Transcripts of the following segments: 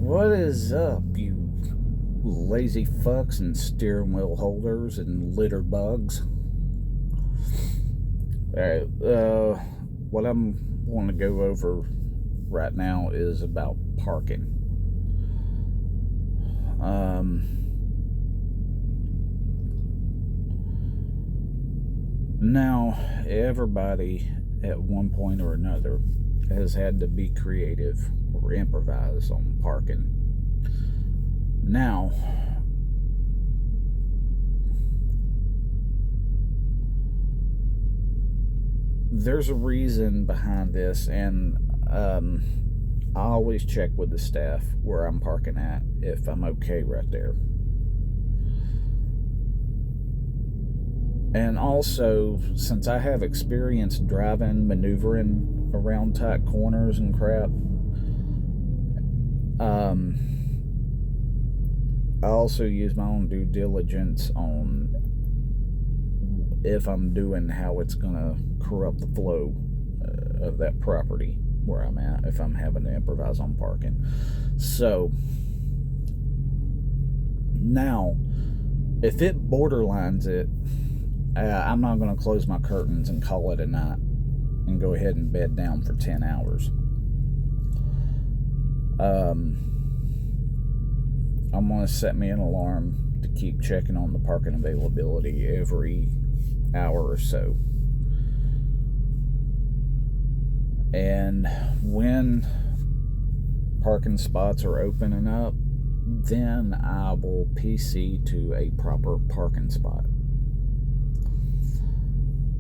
What is up, you lazy fucks and steering wheel holders and litter bugs? Alright, what I'm want to go over right now is about parking. Now, everybody at one point or another has had to be creative or improvise on parking. Now, there's a reason behind this, and I always check with the staff where I'm parking at if I'm okay right there. And also, since I have experience driving, maneuvering around tight corners and crap, I also use my own due diligence on if I'm doing how it's going to corrupt the flow of that property where I'm at, if I'm having to improvise on parking. So, now, if it borderlines it, I'm not going to close my curtains and call it a night and go ahead and bed down for 10 hours. I'm going to set me an alarm to keep checking on the parking availability every hour or so. And when parking spots are opening up, then I will PC to a proper parking spot.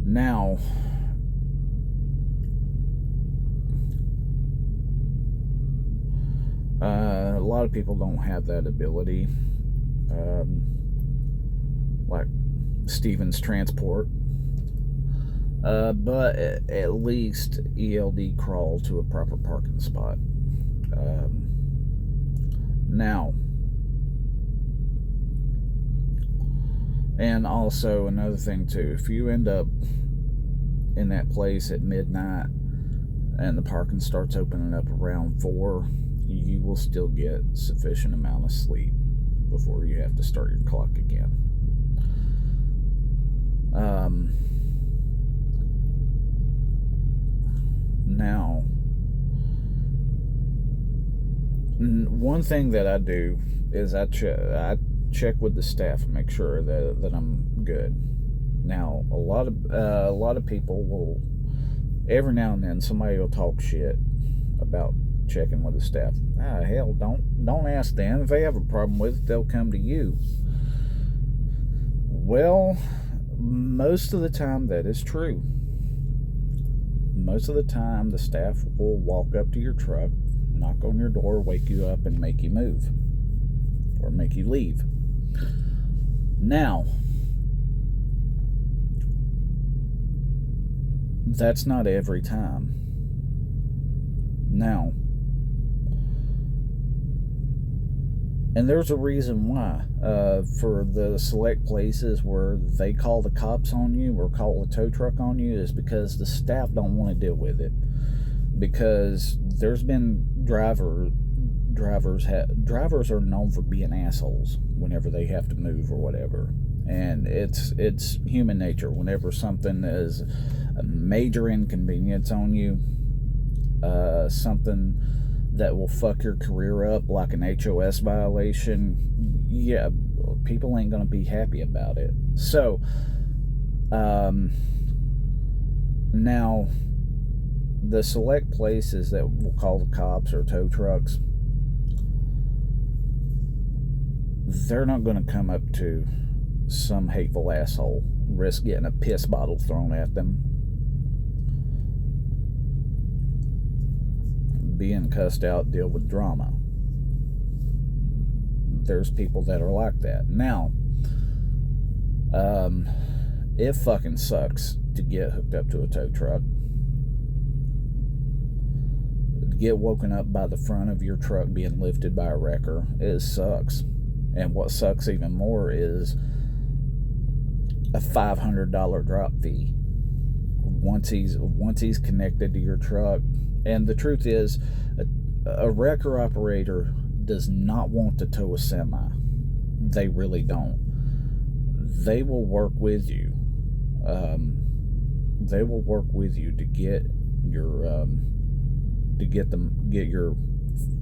Now, a lot of people don't have that ability, like Stevens Transport, but at least ELD crawl to a proper parking spot. Now, and also another thing too, if you end up in that place at midnight and the parking starts opening up around 4, you will still get sufficient amount of sleep before you have to start your clock again. Now, one thing that I do is I check with the staff and make sure that I'm good. Now, a lot of people will, every now and then, somebody will talk shit about checking with the staff. Hell, don't ask them. If they have a problem with it, they'll come to you. Well, most of the time that is true. Most of the time, the staff will walk up to your truck, knock on your door, wake you up, and make you move or make you leave. Now, that's not every time. Now, and there's a reason why. For the select places where they call the cops on you or call a tow truck on you is because the staff don't want to deal with it. Because there's been drivers are known for being assholes whenever they have to move or whatever. And it's human nature. Whenever something is a major inconvenience on you, something that will fuck your career up, like an HOS violation, yeah, people ain't gonna be happy about it. So, now, the select places that will call the cops or tow trucks, they're not gonna come up to some hateful asshole, risk getting a piss bottle thrown at them, being cussed out, deal with drama. There's people that are like that. Now, it fucking sucks to get hooked up to a tow truck, to get woken up by the front of your truck being lifted by a wrecker. It sucks. And what sucks even more is a $500 drop fee once he's connected to your truck. And the truth is, a wrecker operator does not want to tow a semi. They really don't. They will work with you. They will work with you to get your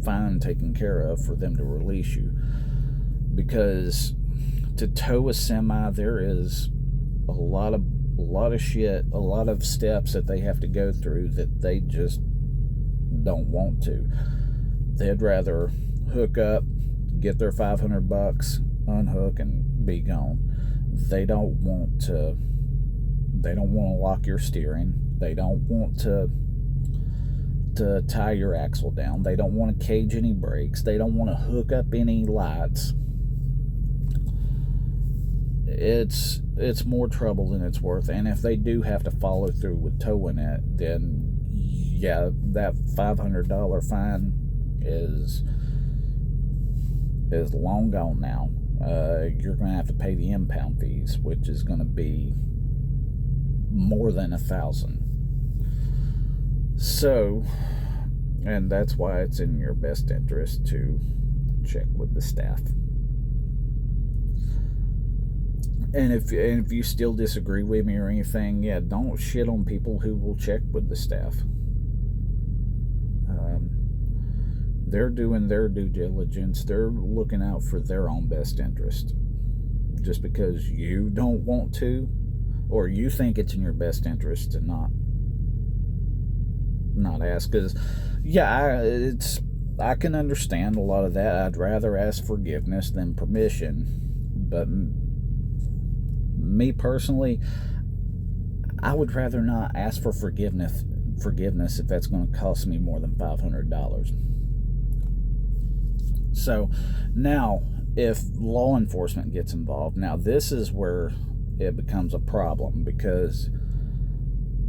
fine taken care of for them to release you. Because to tow a semi, there is a lot of shit, a lot of steps that they have to go through that they just don't want to. They'd rather hook up, get their $500, unhook, and be gone. They don't want to lock your steering. They don't want to tie your axle down. They don't want to cage any brakes. They don't want to hook up any lights. It's more trouble than it's worth. And if they do have to follow through with towing it, then yeah, that $500 fine is long gone now. You're going to have to pay the impound fees, which is going to be more than $1,000. So, and that's why it's in your best interest to check with the staff. And if you still disagree with me or anything, yeah, don't shit on people who will check with the staff. They're doing their due diligence. They're looking out for their own best interest. Just because you don't want to, or you think it's in your best interest to not ask. Because yeah, I can understand a lot of that. I'd rather ask forgiveness than permission. But me personally, I would rather not ask for forgiveness if that's going to cost me more than $500. So now, if law enforcement gets involved, now this is where it becomes a problem, because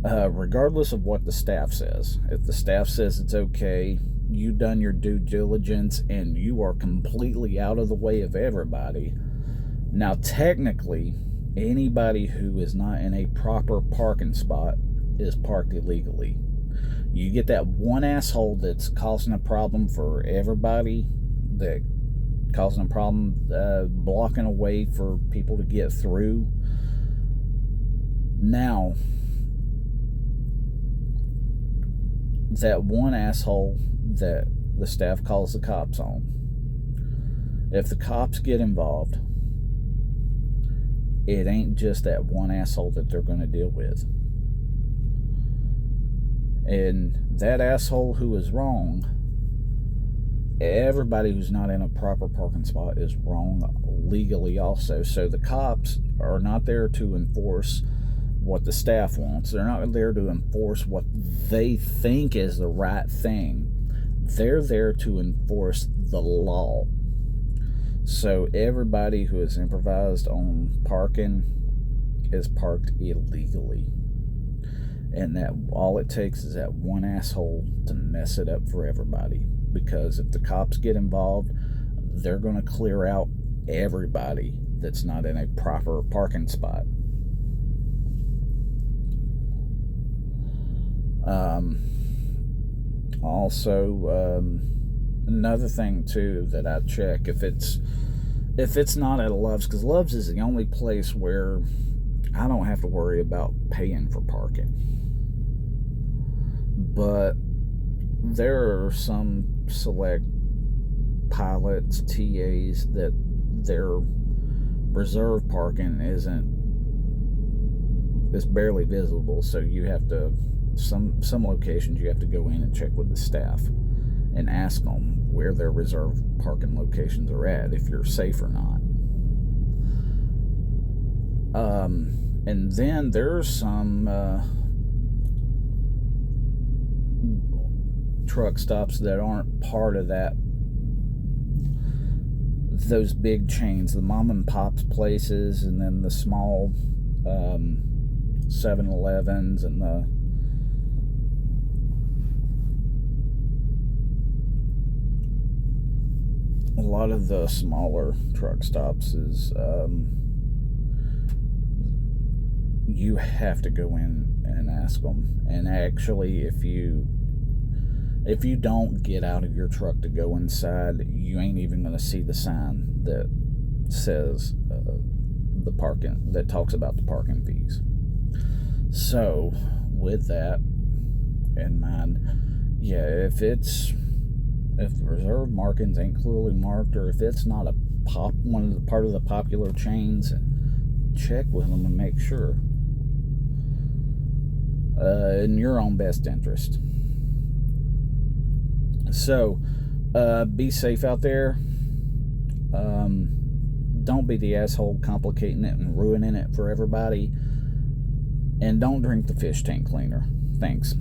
regardless of what the staff says, if the staff says it's okay, you've done your due diligence, and you are completely out of the way of everybody, now technically, anybody who is not in a proper parking spot is parked illegally. You get that one asshole that's causing a problem for everybody, that causing a problem, blocking a way for people to get through. Now, that one asshole that the staff calls the cops on, if the cops get involved, it ain't just that one asshole that they're going to deal with. And that asshole who is wrong, everybody who's not in a proper parking spot is wrong legally also. So the cops are not there to enforce what the staff wants. They're not there to enforce what they think is the right thing. They're there to enforce the law. So everybody who is improvised on parking is parked illegally. And that all it takes is that one asshole to mess it up for everybody. Because if the cops get involved, they're going to clear out everybody that's not in a proper parking spot. Also, another thing too that I check, if it's not at a Love's, because Love's is the only place where I don't have to worry about paying for parking. But there are some select pilots, TAs, that their reserve parking is barely visible, so you have to, some locations you have to go in and check with the staff and ask them where their reserve parking locations are at, if you're safe or not. And then there's some truck stops that aren't part of those big chains, the mom and pops places, and then the small 7-Elevens and a lot of the smaller truck stops is you have to go in and ask them. And actually, If you don't get out of your truck to go inside, you ain't even going to see the sign that says the parking, that talks about the parking fees. So, with that in mind, yeah, if the reserve markings ain't clearly marked, or if it's not part of the popular chains, check with them and make sure. In your own best interest. So, be safe out there. Don't be the asshole complicating it and ruining it for everybody. And don't drink the fish tank cleaner. Thanks.